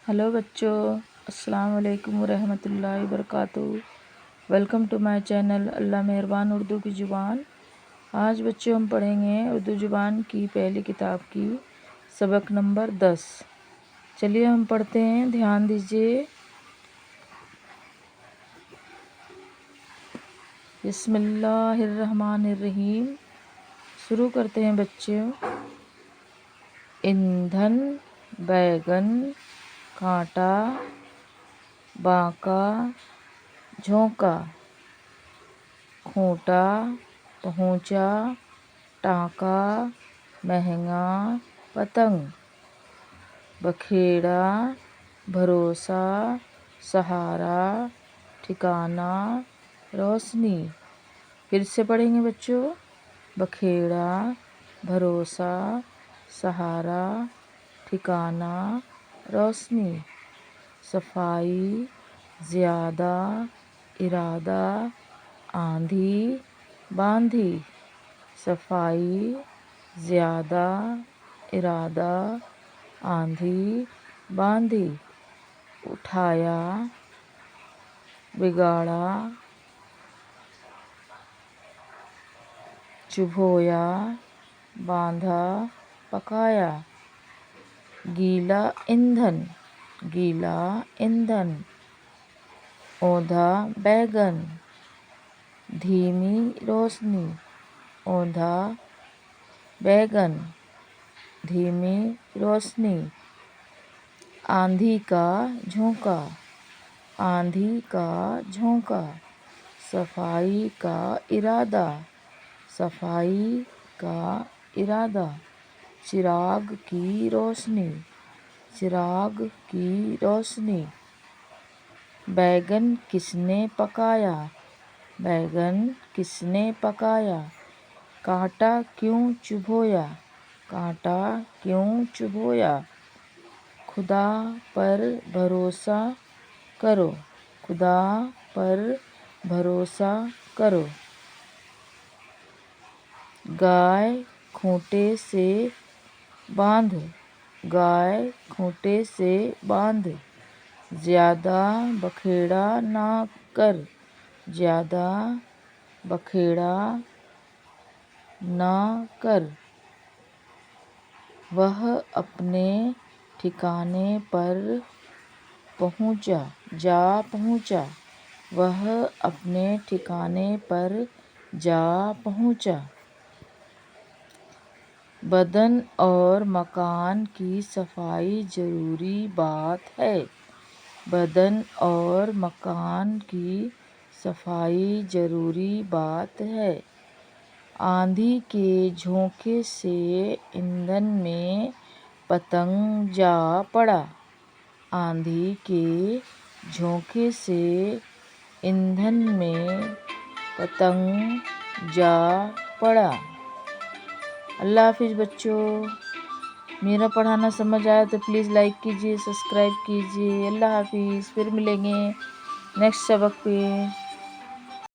Hello بچوں، السلام علیکم ورحمۃ اللہ وبرکاتہ۔ ویلکم ٹو مائی چینل اللہ مہربان اردو کی زبان۔ آج بچوں ہم پڑھیں گے اردو زبان کی پہلی کتاب کی سبق نمبر 10۔ چلیے ہم پڑھتے ہیں، دھیان دیجیے۔ بسم اللہ الرحمن الرحیم۔ شروع کرتے ہیں بچوں۔ ایندھن، بیگن، کانٹا، بانکا، جھونکا، کھوٹا، پہنچا، ٹانکا، مہنگا، پتنگ، بکھیڑا، بھروسہ، سہارا، ٹھکانہ، روشنی۔ پھر سے پڑھیں گے بچوں۔ بکھیڑا، بھروسہ، سہارا، ٹھکانہ، روشنی۔ صفائی، زیادہ، ارادہ، آندھی، باندھی۔ صفائی، زیادہ، ارادہ، آندھی، باندھی۔ اٹھایا، بگاڑا، چبھویا، باندھا، پکایا۔ گیلا ایندھن، گیلا ایندھن۔ اوندھا بیگن، دھیمی روشنی۔ اوندھا بیگن، دھیمی روشنی۔ آندھی کا جھونکا، آندھی کا جھونکا۔ صفائی کا ارادہ، صفائی کا ارادہ۔ چراغ کی روشنی، چراغ کی روشنی۔ بیگن کس نے پکایا، بیگن کس نے پکایا۔ کانٹا کیوں چبھویا، کانٹا کیوں چبھویا۔ خدا پر بھروسہ کرو، خدا پر بھروسہ کرو۔ گائے کھوٹے سے باندھ، گائے کھوٹے سے باندھ۔ زیادہ بکھیڑا نہ کر، زیادہ بکھیڑا نہ کر۔ وہ اپنے ٹھکانے پر پہنچا، جا پہنچا۔ وہ اپنے ٹھکانے پر جا پہنچا۔ بدن اور مکان کی صفائی ضروری بات ہے، بدن اور مکان کی صفائی ضروری بات ہے۔ آندھی کے جھونکے سے ایندھن میں پتنگ جا پڑا، آندھی کے جھونکے سے ایندھن میں پتنگ جا پڑا۔ اللہ حافظ بچوں۔ میرا پڑھانا سمجھ آیا تو پلیز لائک کیجیے، سبسکرائب کیجیے۔ اللہ حافظ، پھر ملیں گے نیکسٹ سبق پہ۔